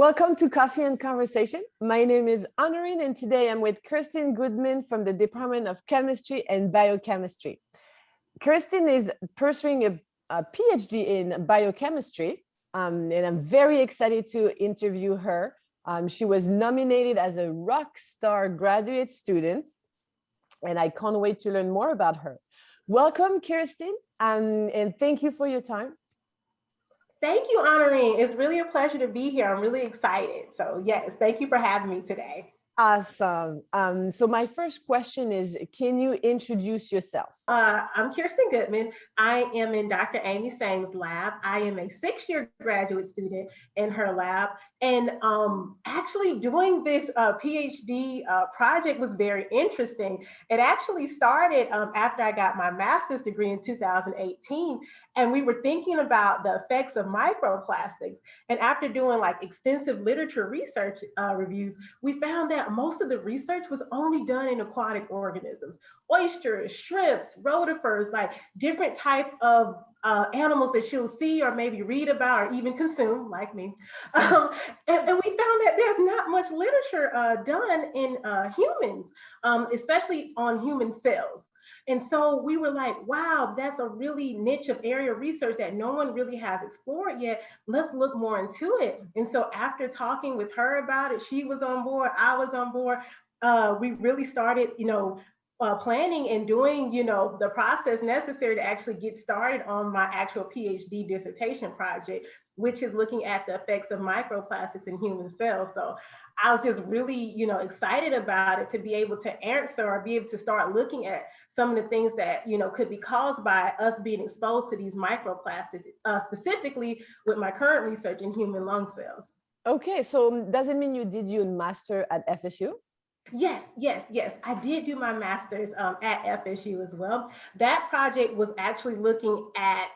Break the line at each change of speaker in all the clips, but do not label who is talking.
Welcome to Coffee and Conversation. My name is Honorine, and today I'm with Kerestin Goodman from the Department of Chemistry and Biochemistry. Kerestin is pursuing a PhD in biochemistry, and I'm very excited to interview her. She was nominated as a rock star graduate student, and I can't wait to learn more about her. Welcome, Kerestin, and thank you for your time.
Thank you, Honorine. It's really a pleasure to be here. I'm really excited. So yes, thank you for having me today.
Awesome. So my first question is, can you introduce yourself?
I'm Kerestin Goodman. I am in Dr. Amy Sang's lab. I am a 6-year graduate student in her lab. And actually doing this PhD project was very interesting. It actually started after I got my master's degree in 2018. And we were thinking about the effects of microplastics. And after doing like extensive literature research reviews, we found that most of the research was only done in aquatic organisms, oysters, shrimps, rotifers, like different type of animals that you'll see or maybe read about or even consume, like me. And we found that there's not much literature done in humans, especially on human cells. And so we were like, wow, that's a really niche of area of research that no one really has explored yet. Let's look more into it. And so after talking with her about it, she was on board, I was on board. We really started, planning and doing, the process necessary to actually get started on my actual PhD dissertation project, which is looking at the effects of microplastics in human cells. So I was just really, excited about it to be able to answer or be able to start looking at some of the things that, could be caused by us being exposed to these microplastics, specifically with my current research in human lung cells.
Okay, so does it mean you did your master at FSU?
Yes. I did do my master's at FSU as well. That project was actually looking at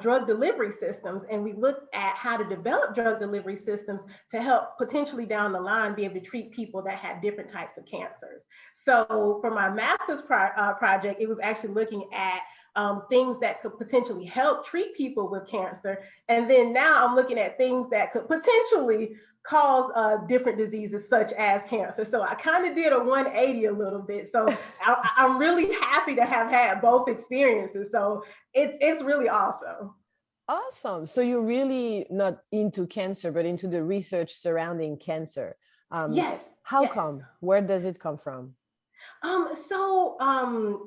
drug delivery systems, and we looked at how to develop drug delivery systems to help potentially down the line be able to treat people that had different types of cancers. So for my master's project, it was actually looking at things that could potentially help treat people with cancer. And then now I'm looking at things that could potentially cause different diseases such as cancer. So I kind of did a 180 a little bit. So I'm really happy to have had both experiences. So it's really awesome.
Awesome. So you're really not into cancer, but into the research surrounding cancer.
Yes.
How come? Where does it come from?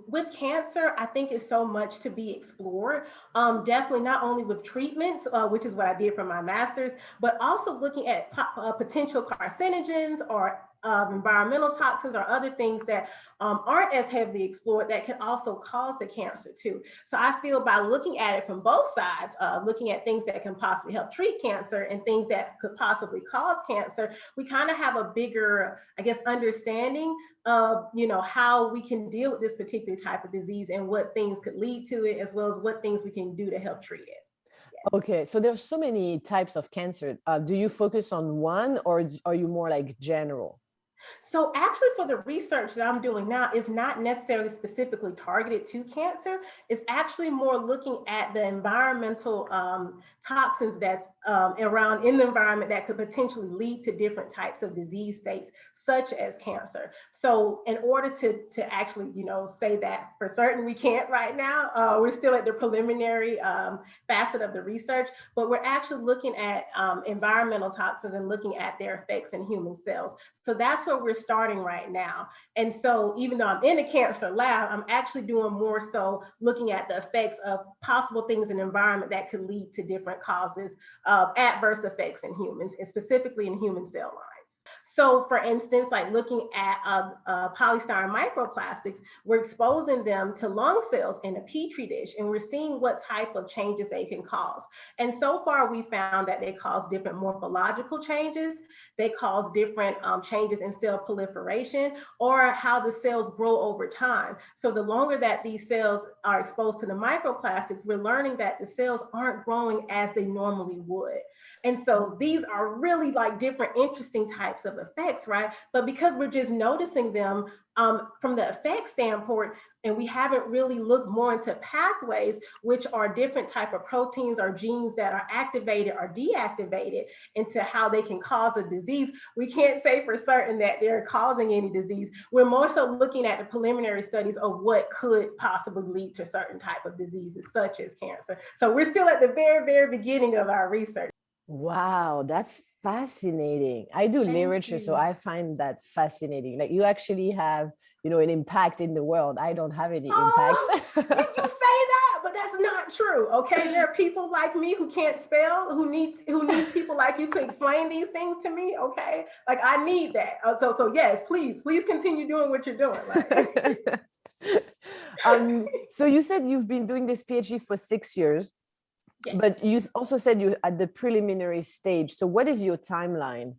With cancer, I think it's so much to be explored. Definitely not only with treatments, which is what I did for my master's, but also looking at potential carcinogens or environmental toxins or other things that aren't as heavily explored that can also cause the cancer too. So I feel by looking at it from both sides, looking at things that can possibly help treat cancer and things that could possibly cause cancer, we kind of have a bigger, I guess, understanding of, how we can deal with this particular type of disease and what things could lead to it, as well as what things we can do to help treat it.
Okay, so there's so many types of cancer. Do you focus on one, or are you more like general?
So actually for the research that I'm doing now is not necessarily specifically targeted to cancer. It's actually more looking at the environmental toxins that's around in the environment that could potentially lead to different types of disease states, such as cancer. So in order to actually, say that for certain we can't right now, we're still at the preliminary facet of the research, but we're actually looking at environmental toxins and looking at their effects in human cells. So that's where we're starting right now. And so even though I'm in a cancer lab, I'm actually doing more so looking at the effects of possible things in the environment that could lead to different causes of adverse effects in humans, and specifically in human cell lines. So for instance, like looking at polystyrene microplastics, we're exposing them to lung cells in a petri dish, and we're seeing what type of changes they can cause. And so far, we found that they cause different morphological changes. They cause different changes in cell proliferation, or how the cells grow over time. So the longer that these cells are exposed to the microplastics, we're learning that the cells aren't growing as they normally would. And so these are really like different interesting types of of effects, right? But because we're just noticing them from the effect standpoint, and we haven't really looked more into pathways, which are different type of proteins or genes that are activated or deactivated into how they can cause a disease, we can't say for certain that they're causing any disease. We're more so looking at the preliminary studies of what could possibly lead to certain type of diseases, such as cancer. So we're still at the very, very beginning of our research.
Wow, that's fascinating. I do
Thank
literature, so
you.
I find that fascinating. Like you actually have, an impact in the world. I don't have any impact.
Oh, you say that, but that's not true. Okay, there are people like me who can't spell, who needs people like you to explain these things to me. Okay, like I need that. So yes, please continue doing what you're doing. Like,
So you said you've been doing this PhD for 6 years,
yes.
but you also said you at the preliminary stage. So what is your timeline?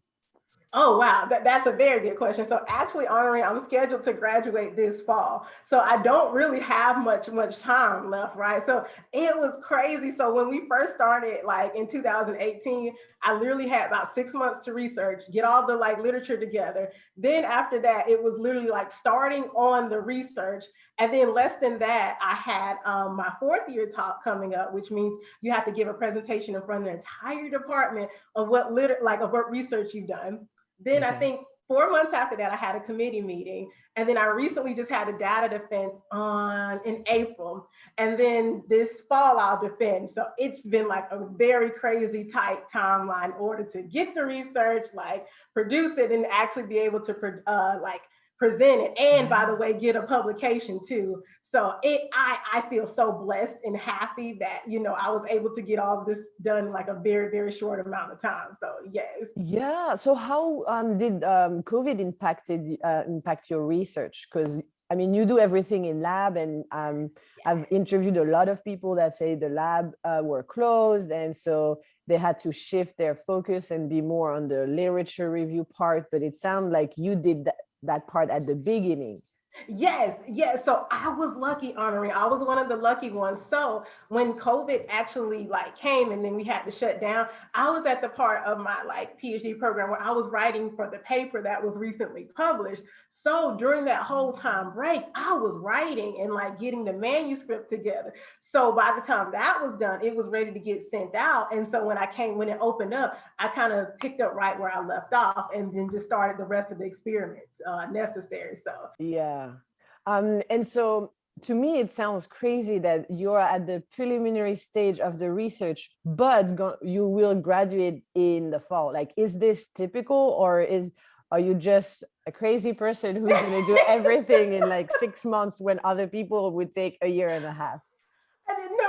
Oh wow, that's a very good question. So actually, Honorine, I'm scheduled to graduate this fall, so I don't really have much time left, right? So it was crazy. So when we first started, like in 2018, I literally had about 6 months to research, get all the like literature together. Then after that, it was literally like starting on the research, and then less than that, I had my fourth year talk coming up, which means you have to give a presentation in front of the entire department of of what research you've done. Then I
Okay.
think 4 months after that, I had a committee meeting. And then I recently just had a data defense on in April. And then this fall I'll defend. So it's been like a very crazy tight timeline in order to get the research, like produce it and actually be able to like present it. And by the way, get a publication too. So I feel so blessed and happy that, I was able to get all this done in like a very, very short amount of time. So yes.
Yeah. So how did COVID impact your research? Because I mean, you do everything in lab, and I've interviewed a lot of people that say the lab were closed, and so they had to shift their focus and be more on the literature review part. But it sounds like you did that part at the beginning.
Yes. So I was lucky, Honoring. I was one of the lucky ones. So when COVID actually like came and then we had to shut down, I was at the part of my like PhD program where I was writing for the paper that was recently published. So during that whole time break, I was writing and like getting the manuscript together. So by the time that was done, it was ready to get sent out. And so when it opened up, I kind of picked up right where I left off and then just started the rest of the experiments necessary. So
Yeah. And so to me, it sounds crazy that you're at the preliminary stage of the research, but you will graduate in the fall. Like, is this typical, or are you just a crazy person who's going to do everything in like 6 months when other people would take a year and a half?
I didn't know.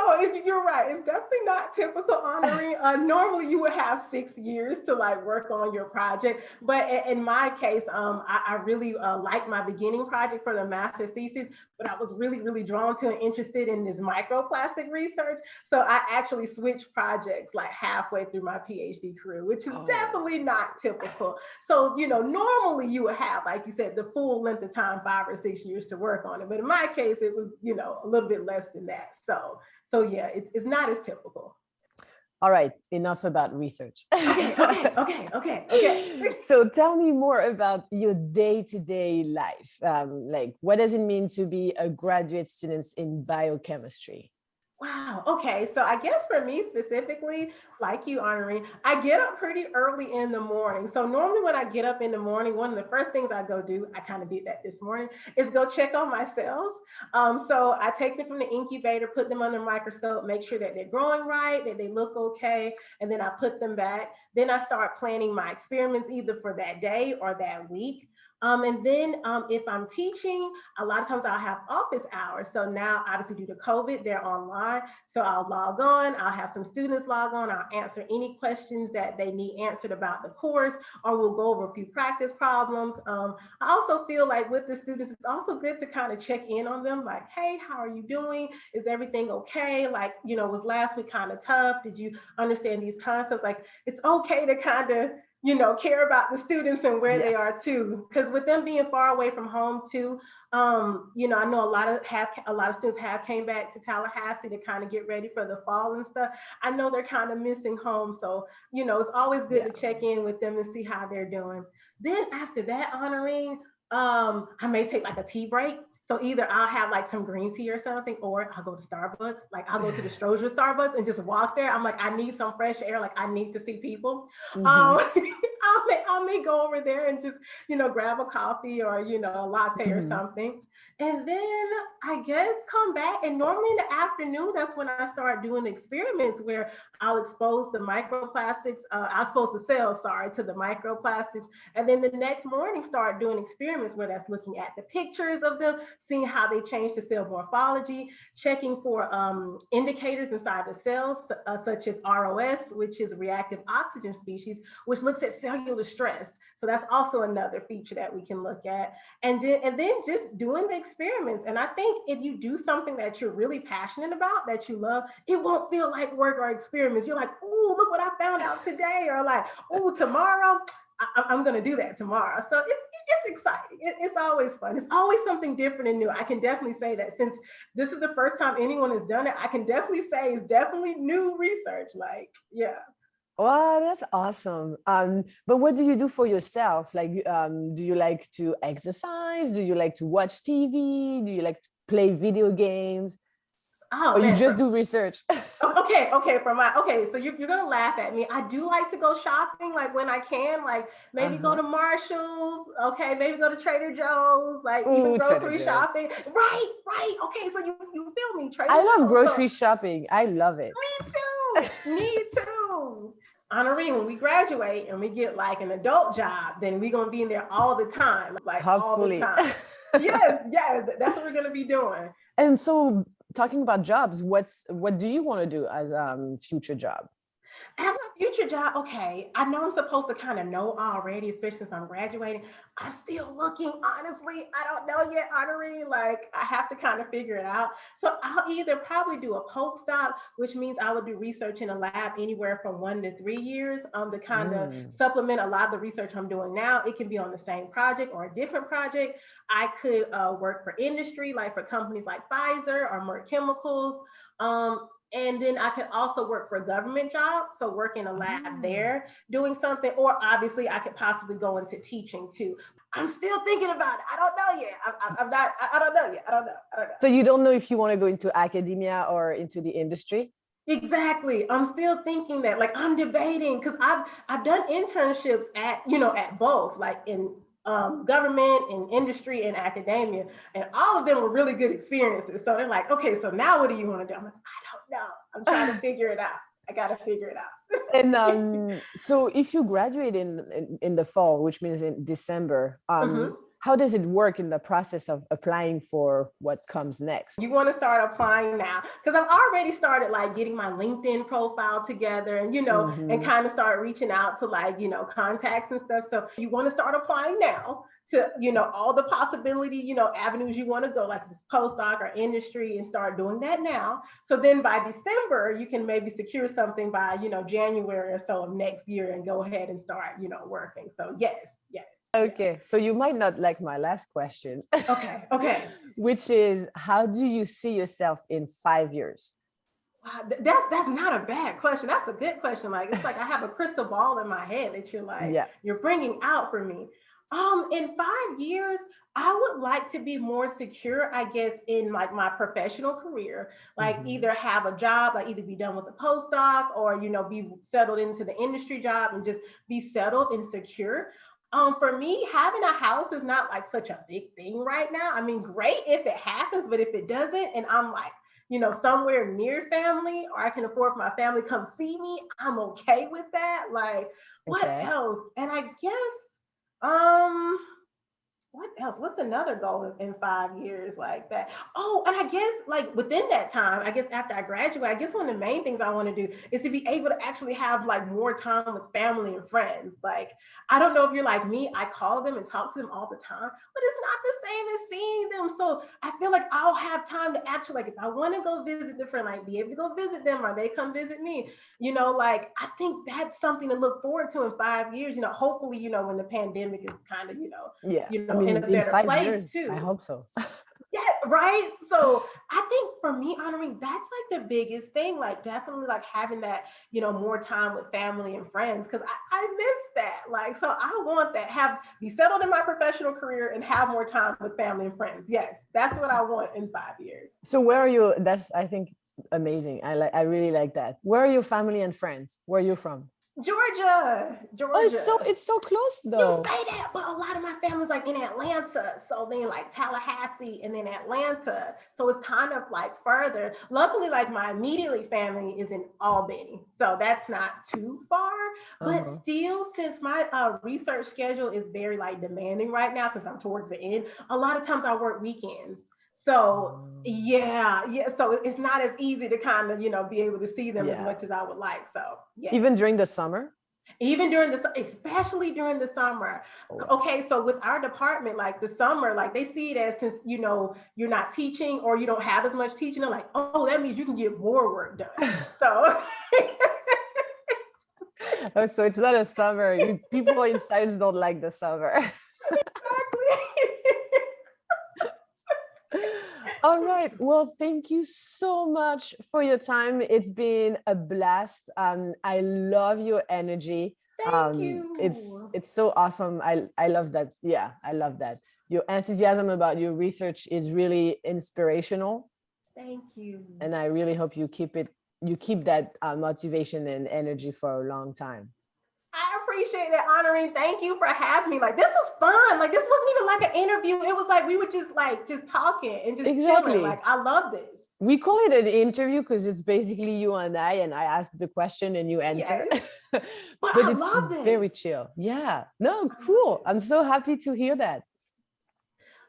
You're right. It's definitely not typical honoring. Normally, you would have 6 years to like work on your project, but in my case, I really liked my beginning project for the master's thesis, but I was really, really drawn to and interested in this microplastic research. So I actually switched projects like halfway through my PhD career, which is
Oh.
definitely not typical. So normally you would have, like you said, the full length of time, 5 or 6 years to work on it, but in my case, it was a little bit less than that. So yeah, it's not as typical.
All right, enough about research.
Okay.
So tell me more about your day-to-day life. Like, what does it mean to be a graduate student in biochemistry?
Wow. Okay. So I guess for me specifically, like you, Honorine, I get up pretty early in the morning. So normally when I get up in the morning, one of the first things I go do, I kind of did that this morning, is go check on my cells. So I take them from the incubator, put them under a microscope, make sure that they're growing right, that they look okay, and then I put them back. Then I start planning my experiments either for that day or that week. And then if I'm teaching, a lot of times I'll have office hours. So now, obviously, due to COVID, they're online. So I'll log on, I'll have some students log on, I'll answer any questions that they need answered about the course, or we'll go over a few practice problems. I also feel like with the students, it's also good to kind of check in on them, like, hey, how are you doing? Is everything okay? Like, was last week kind of tough? Did you understand these concepts? Like, it's okay to kind of care about the students and where they
Yes.
are too. Because with them being far away from home too, I know a lot of students have came back to Tallahassee to kind of get ready for the fall and stuff. I know they're kind of missing home, so it's always good
Yeah.
to check in with them and see how they're doing. Then after that, honoring, I may take like a tea break. So either I'll have like some green tea or something, or I'll go to Starbucks. Like I'll go to the Stroger Starbucks and just walk there. I'm like, I need some fresh air. Like I need to see people.
Hmm.
I may go over there and just, grab a coffee or, a latte or
Hmm.
something. And then I guess come back. And normally in the afternoon, that's when I start doing experiments where I'll expose the microplastics. I'll expose the cells, sorry, to the microplastics. And then the next morning, start doing experiments where that's looking at the pictures of them, seeing how they change the cell morphology, checking for indicators inside the cells, such as ROS, which is reactive oxygen species, which looks at cellular stress. So that's also another feature that we can look at. And then just doing the experiments. And I think if you do something that you're really passionate about, that you love, it won't feel like work or experiments. You're like, oh, look what I found out today, or like, oh, tomorrow. I'm going to do that tomorrow. So it's exciting. It's always fun. It's always something different and new. I can definitely say that since this is the first time anyone has done it, I can definitely say it's definitely new research. Like, yeah.
Wow, that's awesome. But what do you do for yourself? Like, do you like to exercise? Do you like to watch TV? Do you like to play video games?
Oh
Or you
man,
just do research?
so you're gonna laugh at me. I do like to go shopping, like when I can, like maybe go
Uh-huh.
to Marshalls, okay, maybe go to Trader Joe's, like even
Ooh, Trader
grocery
Joe's.
shopping. Right. Okay, so you feel me, Trader
I love
Joe's. So
grocery shopping. I love it.
me too. Honorine, when we graduate and we get like an adult job, then we're gonna be in there all the time, like all the
Hopefully.
time. Yes, that's what we're gonna be doing.
And so talking about jobs, what do you want to do as future job?
As a future job, okay, I know I'm supposed to kind of know already, especially since I'm graduating. I'm still looking, honestly. I don't know yet, Honorine. Like, I have to kind of figure it out. So I'll either probably do a postdoc, which means I would do research in a lab anywhere from 1 to 3 years, to kind of
Mm.
supplement a lot of the research I'm doing now. It can be on the same project or a different project. I could work for industry, like for companies like Pfizer or Merck Chemicals. And then I could also work for a government job, so work in a lab
Oh.
there doing something, or obviously I could possibly go into teaching too. I'm still thinking about it. I don't know yet. I'm not. I don't know yet. I don't know.
So you don't know if you want to go into academia or into the industry?
Exactly. I'm still thinking that. Like I'm debating because I've done internships at both, like in government and industry and academia, and all of them were really good experiences. So they're like, okay, so now what do you want to do? I'm like, I don't know. I'm trying to figure it out. I got to figure it
And
out.
so if you graduate in the fall, which means in December,
Mhm.
how does it work in the process of applying for what comes next?
You want to start applying now because I've already started like getting my LinkedIn profile together and
Hmm.
kind of start reaching out to like contacts and stuff. So you want to start applying now to all the possibility avenues you want to go, like this postdoc or industry, and start doing that now. So then by December you can maybe secure something by January or so of next year and go ahead and start working. So yes.
Okay, so you might not like my last question,
Okay.
which is how do you see yourself in 5 years?
Wow, that's not a bad question. That's a good question. Like it's like I have a crystal ball in my head that
Yeah.
you're bringing out for me. In 5 years, I would like to be more secure, I guess, in like my professional career. Like
Hmm.
either have a job, like either be done with a postdoc, or be settled into the industry job and just be settled and secure. For me, having a house is not like such a big thing right now. I mean, great if it happens, but if it doesn't, and I'm like somewhere near family, or I can afford for my family to come see me, I'm okay with that. Like, what
Okay.
else? And I guess, um, what else? What's another goal in 5 years like that? Oh, and I guess like within that time, I guess after I graduate, I guess one of the main things I want to do is to be able to actually have like more time with family and friends. Like, I don't know if you're like me, I call them and talk to them all the time, but it's not the same as seeing them. So I feel like I'll have time to actually, like, if I want to go visit the friend, like be able to go visit them or they come visit me, like I think that's something to look forward to in 5 years, hopefully, when the pandemic is kind of,
Yeah, I
in a
mean, in
better
five
place
years, I
too.
hope so.
Yeah, right. So I think for me, honoring, that's like the biggest thing. Like definitely like having that, more time with family and friends. Cause I miss that. Like, so I want that. Be settled in my professional career and have more time with family and friends. Yes, that's what I want in 5 years.
So where are you? That's, I think, amazing. I really like that. Where are your family and friends? Where are you from?
Georgia,
Oh,
Georgia.
it's so close
You
though.
say that, but a lot of my family's like in Atlanta. So then like Tallahassee and then Atlanta. So it's kind of like further. Luckily, like my immediately family is in Albany. So that's not too far. But
Uh-huh.
still, since my research schedule is very like demanding right now, since I'm towards the end, a lot of times I work weekends. So yeah, yeah. So it's not as easy to kind of, be able to see them as
Yeah.
much as I would like. So yes.
Even during the summer?
Even during especially during the summer.
Oh, wow.
Okay, so with our department, like the summer, like they see it as, since you're not teaching or you don't have as much teaching, they're like, oh, that means you can get more work done. So
Oh, so it's not a summer. People in science don't like the summer.
exactly.
All right. Well, thank you so much for your time. It's been a blast. I love your energy.
Thank
It's
you.
it's so awesome. I love that. Yeah, I love that. Your enthusiasm about your research is really inspirational,
Thank you.
and I really hope you keep that motivation and energy for a long time.
I appreciate it, Honorine. Thank you for having me. Like this was fun. Like this wasn't even like an interview. It was like we were just talking and just chilling. Like
Exactly.
I love this.
We call it an interview because it's basically you and I ask the question and you answer.
Yes. But
But
I
it's
love this.
very chill. Yeah. No,
I love
cool.
it.
I'm so happy to hear that.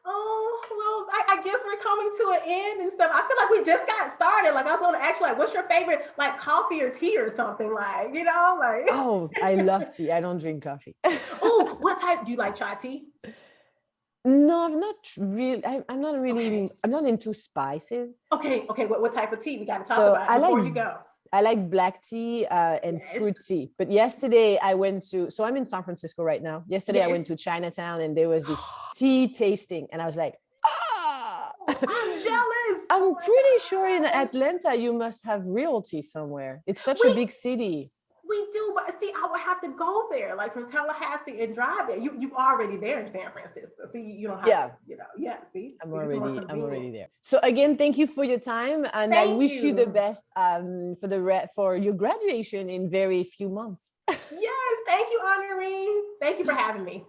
Oh, well, I guess we're coming to an end and stuff. I feel like we just got started. Like I was going to ask you, like, what's your favorite, like coffee or tea or something, like, like.
Oh, I love tea. I don't drink coffee.
Oh, what type do you like? Chai tea?
No, I'm not really. I'm not really.
Okay.
I'm not into spices.
Okay. Okay. What type of tea? We got to talk
So
about it before you go.
I like black tea and
Yes.
fruit tea. But yesterday I went to. So I'm in San Francisco right now. Yesterday I
Yes.
went to Chinatown and there was this tea tasting, and I was like, ah.
I'm jealous. Oh
I'm
my
pretty sure in
gosh.
Atlanta you must have realty somewhere. It's such a
We
big city.
we do, but see, I would have to go there, like from Tallahassee and drive there. You already there in San Francisco. See, you don't have to,
Yeah,
yeah, see,
I'm
it's more
I'm
convenient.
already there. So again, thank you for your time, and I
Thank
wish you the
you.
best for your graduation in very few months.
Yes, thank you, Honorine. Thank you for having me.